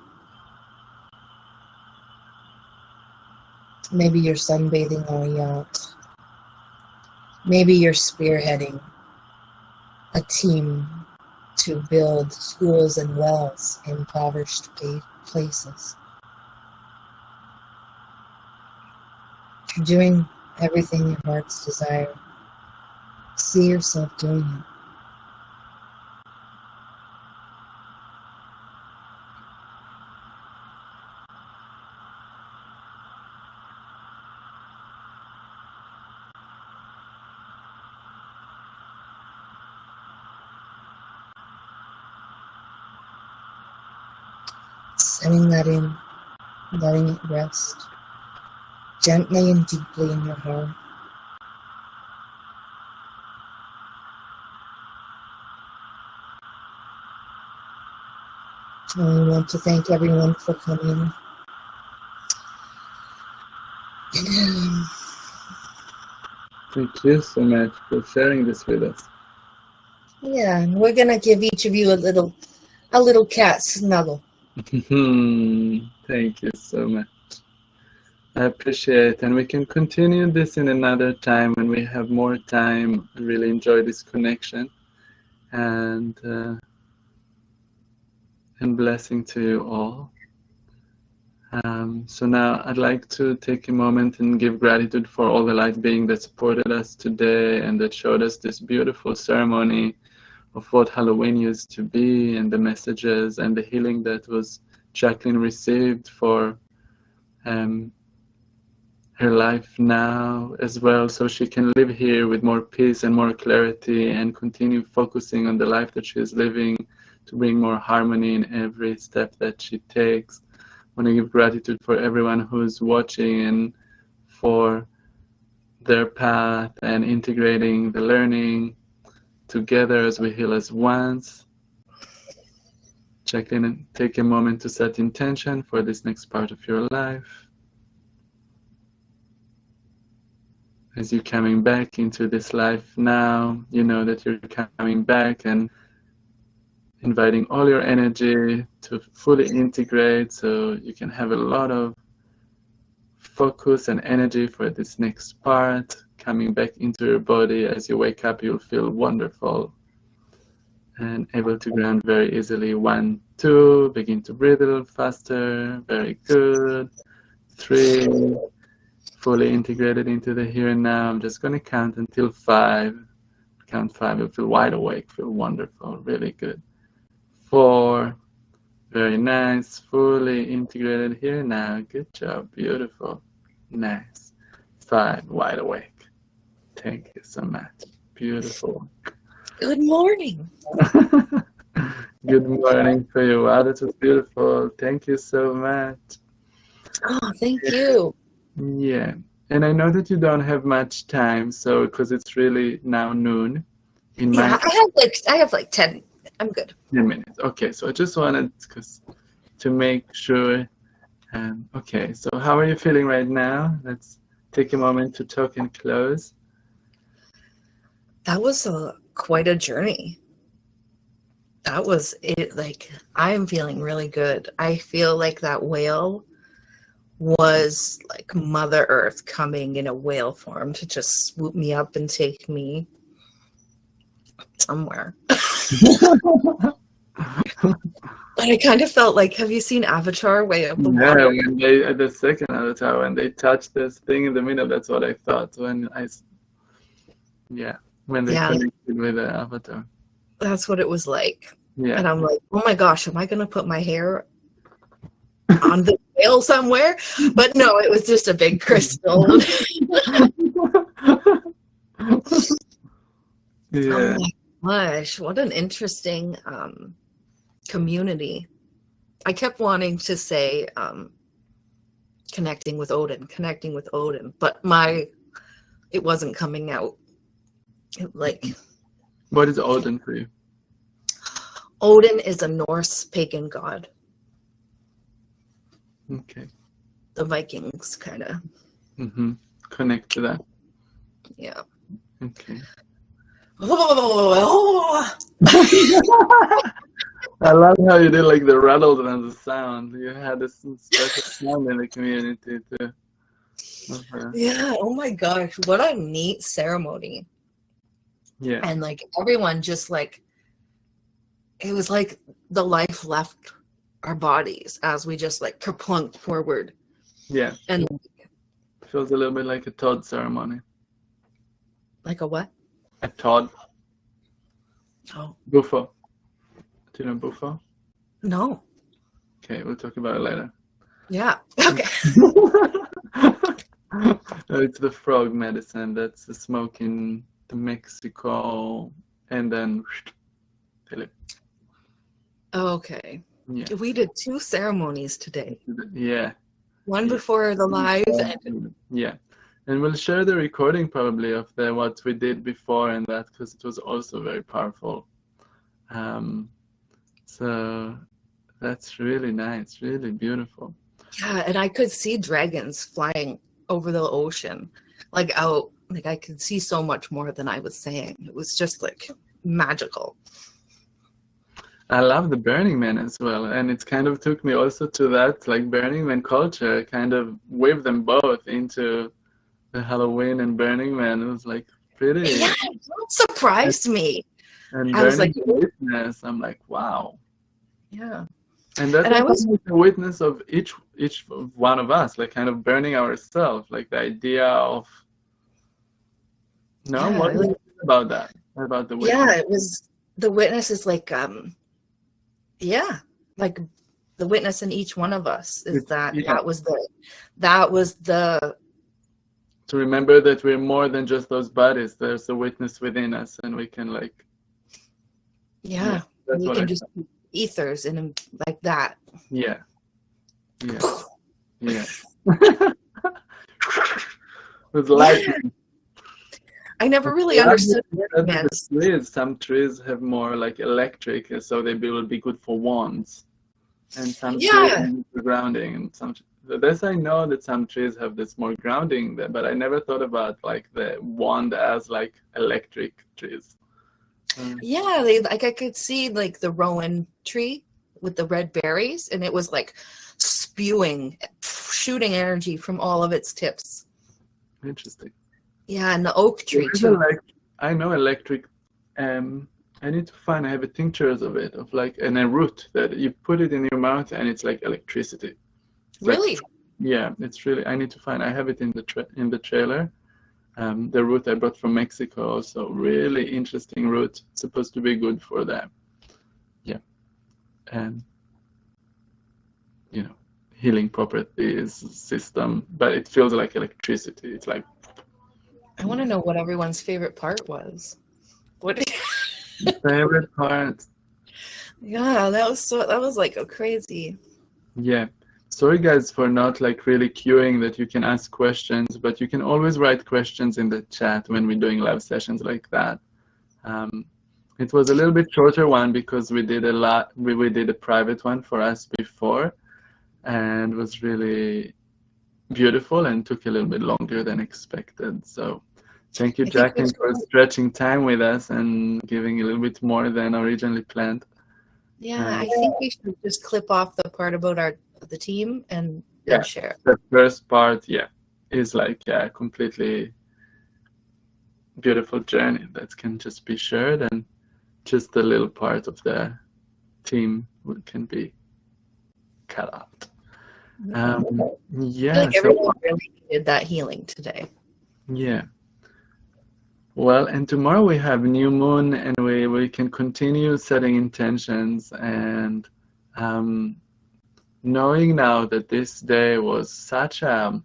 Maybe you're sunbathing on a yacht. Maybe you're spearheading a team to build schools and wells in impoverished places. You're doing everything your heart's desire. See yourself doing it. Setting that in, letting it rest, gently and deeply in your heart. I want to thank everyone for coming. Thank you so much for sharing this with us. Yeah, and we're gonna give each of you a little cat snuggle. Thank you so much. I appreciate it, and we can continue this in another time when we have more time. I really enjoy this connection, and blessing to you all. So now I'd like to take a moment and give gratitude for all the light being that supported us today and that showed us this beautiful ceremony of what Halloween used to be, and the messages and the healing that was Jacqueline received for her life now as well, so she can live here with more peace and more clarity and continue focusing on the life that she is living to bring more harmony in every step that she takes. I want to give gratitude for everyone who's watching and for their path and integrating the learning together as we heal as once. Check in and take a moment to set intention for this next part of your life. As you're coming back into this life now, you know that you're coming back and inviting all your energy to fully integrate so you can have a lot of focus and energy for this next part. Coming back into your body, as you wake up, you'll feel wonderful and able to ground very easily. 1, 2, begin to breathe a little faster. Very good. 3, fully integrated into the here and now. I'm just going to count until 5. Count 5, you'll feel wide awake, feel wonderful, really good. 4, very nice, fully integrated here and now. Good job, beautiful, nice. 5, wide awake. Thank you so much, beautiful. Good morning. Good morning for you. Wow, that was beautiful. Thank you so much. Oh, thank you. Yeah, and I know that you don't have much time, so because it's really now noon. Yeah, I have like 10. I'm good. 10 minutes. Okay, so I just wanted to make sure. Okay, so how are you feeling right now? Let's take a moment to talk and close. That was quite a journey. That was it. Like, I am feeling really good. I feel like that whale was like Mother Earth coming in a whale form to just swoop me up and take me somewhere. But I kind of felt like, have you seen Avatar? Way of the Yeah, Water? when they at the second Avatar, when they touched this thing in the middle, that's what I thought when they connected with the Avatar. That's what it was like. Yeah. And I'm like, oh my gosh, am I going to put my hair on the whale somewhere? But no, it was just a big crystal. Yeah. Oh my gosh, what an interesting community. I kept wanting to say connecting with Odin, but it wasn't coming out. What is Odin for you? Odin is a Norse pagan god. Okay. The Vikings kind of. Mm-hmm. Connect to that. Yeah. Okay. Oh. I love how you did like the rattle and the sound. You had this special sound in the community too. Okay. Yeah. Oh my gosh, what a neat ceremony. Yeah. And like everyone just like, it was like the life left our bodies as we just like kerplunk forward. Yeah. And feels a little bit like a Todd ceremony. Like a what? A Todd. Oh. Bufo. Do you know Bufo? No. Okay, we'll talk about it later. Yeah. Okay. It's the frog medicine. That's the smoke in Mexico, and then Philip. Okay. Yeah. We did 2 ceremonies today. Yeah. One before the live. Yeah. And we'll share the recording probably of what we did before and that, because it was also very powerful. So that's really nice, really beautiful. Yeah, and I could see dragons flying over the ocean, like out. Like I could see so much more than I was saying. It was just like magical. I love the Burning Man as well, and it kind of took me also to that, like Burning Man culture, kind of waved them both into the Halloween and Burning Man. It was like pretty. Yeah, it surprised me. And I was Burning like, Witness, I'm like, wow. Yeah. And that's And I was, the witness of each one of us, like kind of burning ourselves, like the idea of no, yeah, what do you think about that? About the witness? yeah, it was the witness is like, yeah, like the witness in each one of us is that Yeah. that was the To remember that we're more than just those bodies. There's a witness within us, and we can like. yeah. That's We what can I just thought. ethers and like that. Yeah. Yeah. Yeah. With lightning. I never really understood what it meant. Trees. Some trees have more like electric, so they will be good for wands, and some trees Yeah, need for grounding, and some. This I know that some trees have this more grounding, but I never thought about like the wand as like electric trees. yeah. They like I could see like the rowan tree with the red berries, and it was like spewing, shooting energy from all of its tips. Interesting. Yeah, and the oak tree There is too. I know electric. I need to find. I have a tinctures of it, of like a root that you put it in your mouth, and it's like electricity. It's Really? like, yeah, it's really. I need to find. I have it in the trailer. The root I brought from Mexico, also really interesting root. It's supposed to be good for them. Yeah, and healing properties system, but it feels like electricity. It's like. I want to know what everyone's favorite part was. What? Favorite part. Yeah, that was like a crazy. Yeah. Sorry guys for not like really queuing that you can ask questions, but you can always write questions in the chat when we're doing live sessions like that. It was a little bit shorter one because we did we did a private one for us before, and was really beautiful and took a little bit longer than expected. So thank you, Jacqueline, for stretching time with us and giving a little bit more than originally planned. Yeah, I think we should just clip off the part about the team and share. The first part, is like a completely beautiful journey that can just be shared, and just a little part of the team can be cut out. I feel like everyone really needed that healing today. Yeah. Well, and tomorrow we have new moon, and we can continue setting intentions, and knowing now that this day was such a,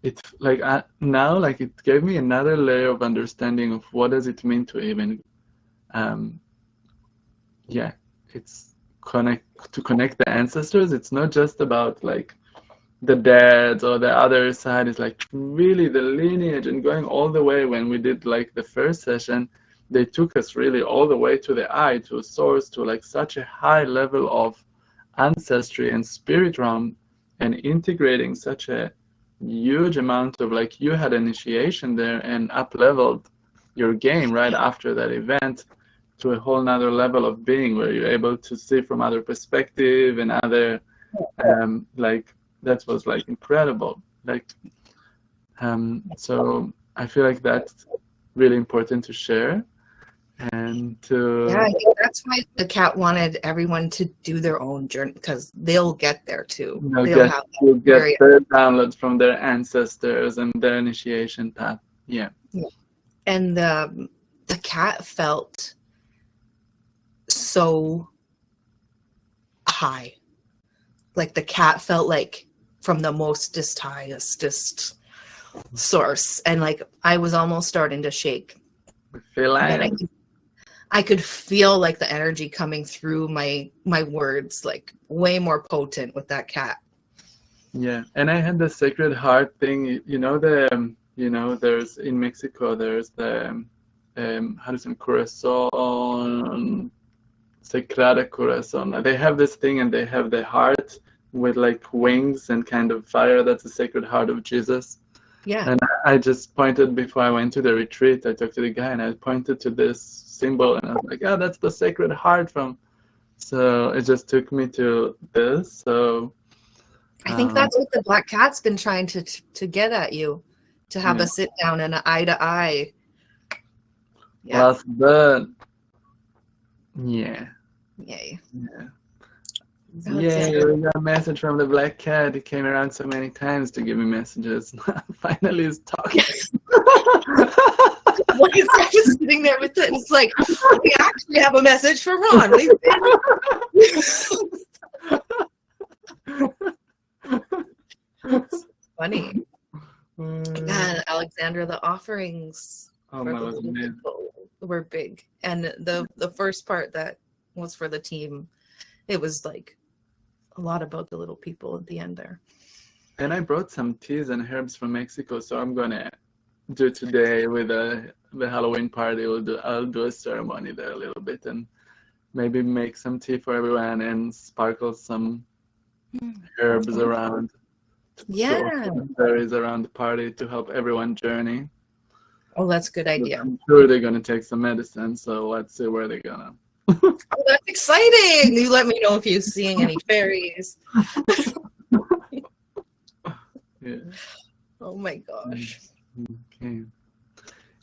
it's like now like it gave me another layer of understanding of what does it mean to even it's connect the ancestors. It's not just about like the dads or the other side. It's like really the lineage, and going all the way. When we did like the first session, they took us really all the way to the eye, to a source, to like such a high level of ancestry and spirit realm, and integrating such a huge amount of like, you had initiation there and up leveled your game right after that event to a whole nother level of being, where you're able to see from other perspective and other like that was like incredible. Like so I feel like that's really important to share. And I think that's why the cat wanted everyone to do their own journey, because they'll get there too. They'll get their downloads from their ancestors and their initiation path. Yeah. And the cat felt so high. Like the cat felt like from the mostest, highest source, and like I was almost starting to shake. I could feel like the energy coming through my words, like way more potent with that cat. Yeah, and I had the Sacred Heart thing. There's in Mexico. There's the how does it, Corazon, Sagrada Corazon. They have this thing, and they have the heart with like wings and kind of fire. That's the Sacred Heart of Jesus. Yeah. And I just pointed before I went to the retreat. I talked to the guy and I pointed to this symbol, and I was like, "Oh, that's the Sacred Heart from." So it just took me to this. So I think that's what the black cat's been trying to get at you, to have a sit down and an eye to eye. Yeah. Last but yeah. Yay. Yeah. Yeah, Alexander. we got a message from the black cat. He came around so many times to give me messages. Finally, he's talking. Like I was sitting there with it, and it's like, we actually have a message from Ron. Funny. And Alexandra, the offerings Oh, for my the was little amazing. people were big. And the first part that was for the team, it was like a lot about the little people at the end there. And I brought some teas and herbs from Mexico, so I'm gonna do today with the Halloween party. I'll do a ceremony there a little bit and maybe make some tea for everyone and sparkle some herbs around. Yeah. Berries around the party to help everyone journey. Oh, that's a good idea. I'm sure they're gonna take some medicine, so let's see where they're gonna. Oh, that's exciting. You let me know if you're seeing any fairies. Yeah. Oh my gosh. Okay.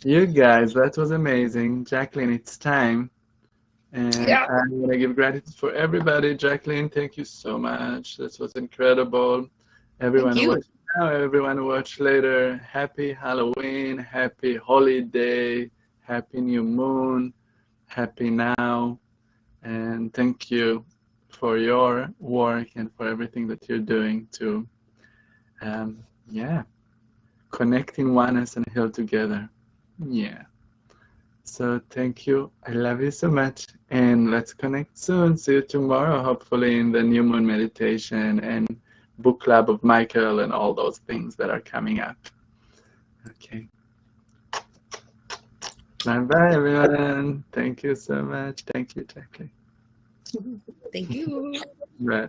You guys, that was amazing. Jacqueline, it's time. And Yeah. I'm gonna give gratitude for everybody. Jacqueline, thank you so much. This was incredible. Everyone who you. watched now, everyone who watched later, happy Halloween, happy holiday, happy new moon, happy now. And thank you for your work and for everything that you're doing to, connecting oneness and heal together. Yeah. So thank you. I love you so much. And let's connect soon. See you tomorrow, hopefully in the new moon meditation and book club of Michael and all those things that are coming up. Okay. Bye-bye, everyone. Thank you so much. Thank you, Jackie. Thank you. Bye.